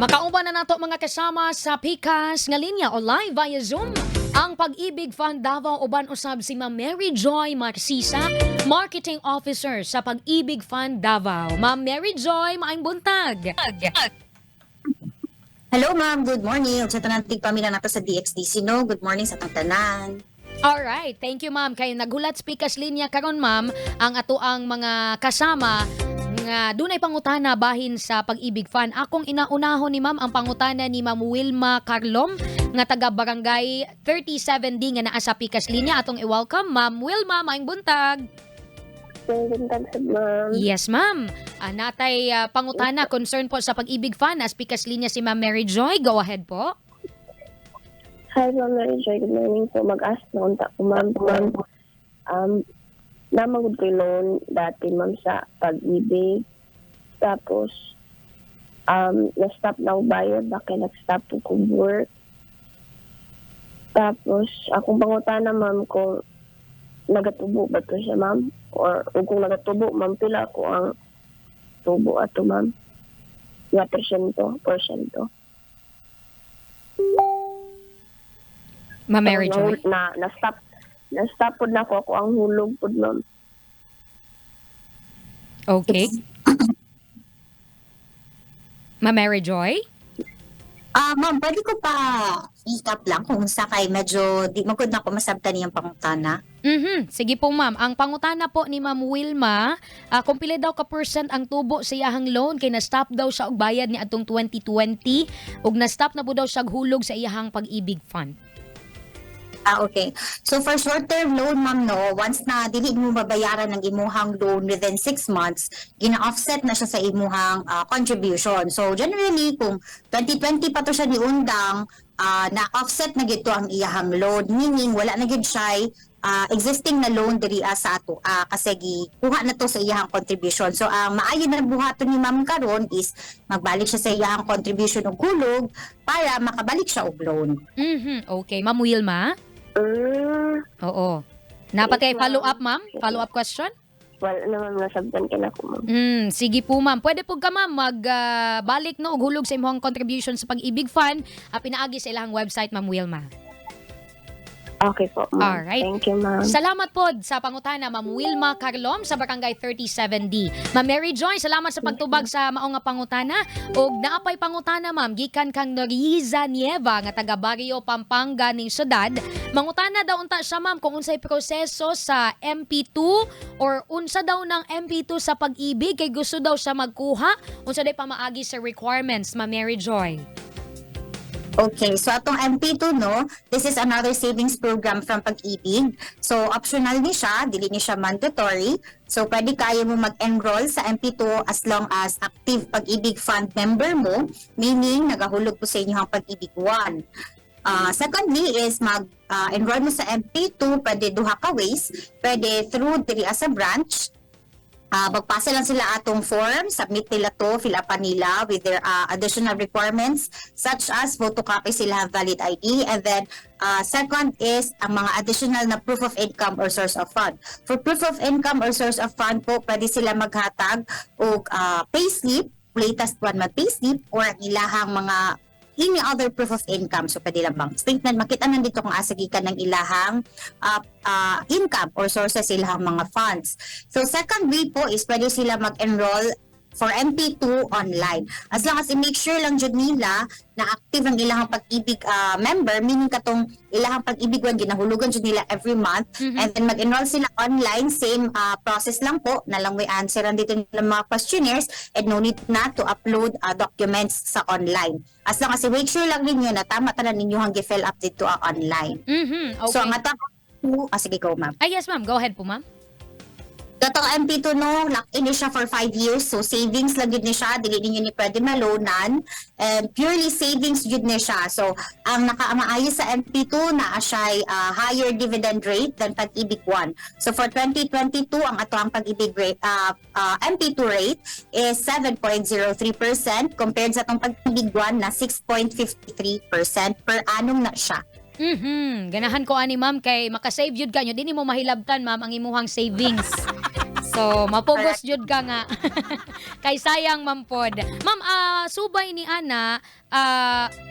Makauban na nato mga kasama sa Pikas nga linya o live via Zoom. Ang Pag-ibig Fund Davao uban usab si Ma'am Mary Joy Marcisa, Marketing Officer sa Pag-ibig Fund Davao. Ma'am Mary Joy, maayong buntag. Hello ma'am, good morning. Sa tanang pamilya nato sa DXDC, no? Good morning sa tantanan. Alright, thank you ma'am. Kay naghulat sa Pikas linya karon ma'am, ang ato ang mga kasama nga dunay pangutana bahin sa Pag-ibig Fund. Akong inaunahon ni ma'am ang pangutana ni Ma'am Wilma Carlom nga taga Barangay 37D nga naa sa Pikas linya. Atong i-welcome Ma'am Wilma, maayong buntag. Buntag sa ma'am. Yes ma'am. Natay pangutana concern po sa Pag-ibig Fund as Pikas linya si Ma'am Mary Joy. Go ahead po. Hi, Ma'am Mary Joy. Good morning po. Mag-ask na unta ko, ma'am. Namagod ko loan dati, ma'am, sa Pag-ibig. Tapos, na-stop na ako bayad. Bakit nag-stop ko work. Tapos, akong pangutana, ma'am, kung nagatubo ba to siya, ma'am? Or kung nagatubo, ma'am, pila ko ang tubo ato, ma'am. Nga porsyento. Ma'am Mary Joy. Na-stop po na ako ang hulog po, ma'am. Okay. Ma'am Mary Joy? Ma'am, pwede ko pa i-cap lang kung sakay medyo di magod na ako masabtan niyang pangutana. Sige po ma'am. Ang pangutana po ni Ma'am Wilma, kung pila daw ka percent ang tubo sa iyahang loan kay na-stop daw siya og bayad ni atong 2020 ug na-stop na po daw siya hulog sa iyahang Pag-ibig Fund. Okay. So for short-term loan, ma'am, no, once na dili mo babayaran ng imuhang loan within 6 months, gina-offset na siya sa imuhang contribution. So generally, kung 2020 pa to siya niundang, na-offset na gito ang iyahang loan, meaning wala na gid siya existing na loan diri sa ato kasi kuha na to sa iyahang contribution. So ang maayo na buhaton ni ma'am karon is magbalik siya sa iyahang contribution og hulog para makabalik siya og loan. Okay, Ma'am Wilma? Oo. Napatay follow-up, ma'am? Follow-up question? Wala naman nasabtan ka na ako, ma'am. Sige po, ma'am. Pwede po ka, ma'am, magbalik no, og hulog sa imong contribution sa Pag-ibig Fund. Pinaagi sa ilang website, Ma'am Wilma. Okay po, ma'am. Alright. Thank you, ma'am. Salamat po sa pangutana, Ma'am Wilma Carlom sa Barangay 37D. Ma'am Mary Joy, salamat sa pagtubag sa maong nga pangutana. Og naapay pangutana, ma'am, gikan kang Noriza Nieva nga taga Barrio Pampanga ning syudad. Mangutana daw unta siya, ma'am, kung unsay proseso sa MP2 or unsa daw ng MP2 sa Pag-ibig kay gusto daw siya magkuha. Unsa day pamaagi sa requirements, Ma'am Mary Joy? Okay, so atong MP2, no, this is another savings program from Pag-ibig. So optional ni siya, dili ni siya mandatory. So pwede kayo mo mag-enroll sa MP2 as long as active Pag-ibig Fund member mo, meaning nagahulog po sa inyo ang Pag-ibig 1. Secondly is mag-enroll mo sa MP2, pwede duha ka ways, pwede through diri as a branch. Magpasa lang sila atong form, submit nila to, fill up nila with their additional requirements such as photocopy sila have valid ID, and then second is ang mga additional na proof of income or source of fund. For proof of income or source of fund po, pwede sila maghatag o payslip, latest 1 month payslip, or ang ilahang mga any other proof of income. So pwede lang bang statement, makita nandito kung asagikan ng ilahang income or sources ilahang mga funds. So second way po is pwede sila mag-enroll for MP2 online. As long as i-make sure lang dyan nila na active ang ilahang Pag-ibig member, meaning katong ilahang Pag-ibig one, ginahulugan dyan nila every month, and then mag-enroll sila online, same process lang po, na lang may answeran dito ng mga questionnaires, and no need na to upload documents sa online. As long as i-make sure lang ninyo na tama tanan ninyo hang gi-fill up dito online. Okay. So ang atang sige go ma'am. Yes, ma'am. Go ahead po, ma'am. Katong MP2, no, lock-in niya siya for 5 years. So, savings lang yun niya siya. Dili ninyo ni pwede maloanan. And purely savings yun niya siya. So, ang nakamaayos sa MP2 na siya higher dividend rate than Pag-ibig 1. So, for 2022, ang ato ang Pag-ibig rate, MP2 rate is 7.03% compared sa atong Pag-ibig 1 na 6.53% per annum na siya. Ganahan ko ani ma'am kay makasave yun kanyo. Dili mo mahilabtan ma'am ang imuhang savings. So, mapugos jud ka nga. Kay sayang, ma'am pod. Ma'am, subay ni Ana,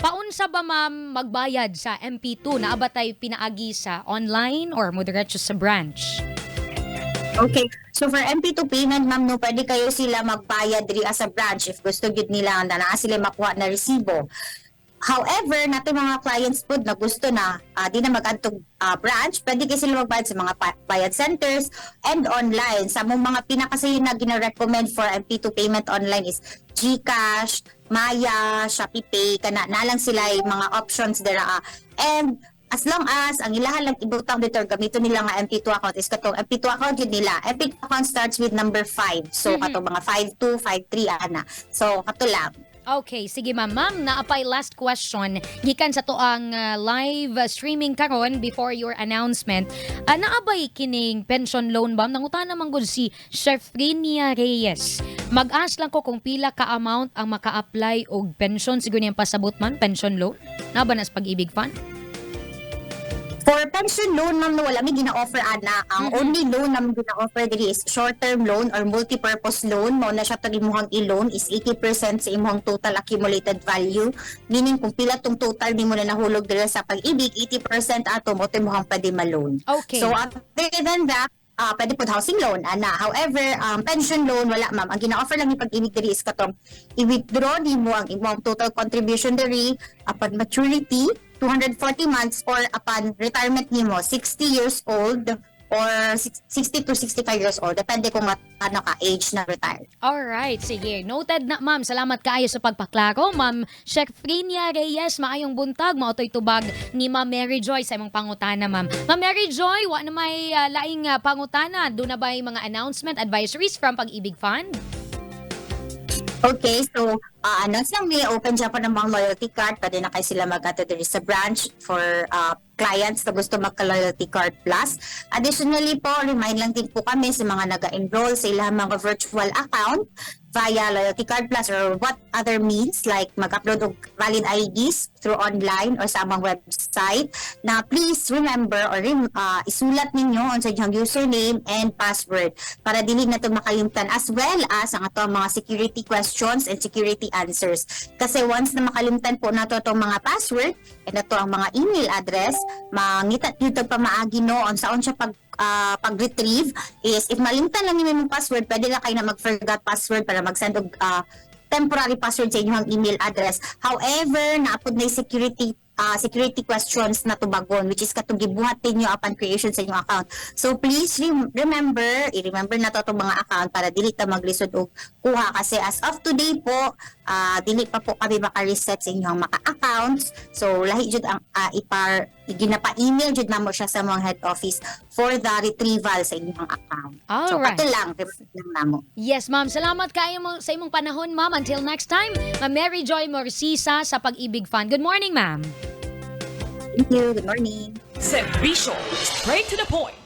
paunsa ba, ma'am, magbayad sa MP2? Naabatay pinaagi sa online or mo diretso sa branch? Okay. So for MP2 payment, ma'am, no, pwede kayo sila magbayad diri sa branch if gusto gyud nila na naa sila makuha na resibo. However, nato mga clients po na gusto na di na mag-antog branch, pwede kayo sila magbayad sa mga bayad centers and online. Sa mga pinakasayo na gina-recommend for MP2 payment online is GCash, Maya, Shopee Pay, kana na lang sila yung mga options dira. And as long as ang ilahan lang ibutang dito gamito nila nga MP2 account is katong MP2 account yun nila. MP2 account starts with number 5. So katong mga 52, 53 ana. So kato lang. Okay, sige ma'am. Ma'am, naapay last question. Gikan sa to ang live streaming karon before your announcement. Naabay kining pension loan ba? Nangutan naman gud si Shefrinia Reyes. Mag-ask lang ko kung pila ka amount ang maka-apply og pension. Siguro niyang pasabot man, pension loan. Naba na sa Pag-ibig Fund? For pension loan, ma'am, no, wala may gina-offer, ana. Ang only loan na gina-offer diri is short-term loan or multi-purpose loan. Mao na siya to imuhang i-loan is 80% sa imuhang total accumulated value. Meaning, kung pila tong total di mo na nahulog diri sa Pag-ibig, 80% ato mo to imuhang pwede ma-loan. Okay. So, other than that, pwede po housing loan, ana. However, pension loan, wala, ma'am. Ang gina-offer lang ni Pag-ibig diri is katong i-withdraw di mo ang imong total contribution diri upon maturity, 240 months or upon retirement nimo 60 years old or 60 to 65 years old depende kung ano ka age na retired. Alright, sige. Noted na, ma'am. Salamat kaayo sa pagpaklaro. Ma'am Shefrinia Reyes, maayong buntag. Maotoy tubag ni Ma'am Mary Joy sa imong pangutana, ma'am. Ma'am Mary Joy, wa na may laing pangutana. Doon na ba yung mga announcement, advisories from Pag-ibig Fund? Okay, so announce lang may open siya pa ng mga loyalty card. Pwede na kayo sila mag-ato diri sa branch for clients na gusto magka-loyalty card plus. Additionally po, remind lang din po kami sa mga nag-enroll sa ilang mga virtual account via loyalty card plus or what other means like mag-upload og valid IDs through online or sa among website na please remember or isulat ninyo on sa inyong username and password para dili na ito makalimtan as well as ang ato mga security questions and security answers. Kasi once na makalimtan po nato itong mga password and ito ang mga email address, mangita dito pa maagi no on saon siya pag-retrieve is if malimtan lang niyo yung password, pwede lang kayo na mag-forgot password para mag-send og temporary password sa inyong email address. However, naapod na yung security questions na tubagon which is katong gibuhat ninyo upon creation sa inyong account. So please i-remember na to itong mga account para dili ta maglisod og kuha kasi as of today po dili pa po kami maka-reset sa inyong mga accounts. So lahi jud ang ginapa-email jud namo siya sa mga head office for the retrieval sa inyong account. So Alright. ato lang namo. Yes, ma'am. Salamat kayo sa imong panahon, ma'am. Until next time, Ma'am Mary Joy Morcisa sa Pag-ibig Fund. Good morning, ma'am. Thank you. Good morning. Serbisyo, straight to the point.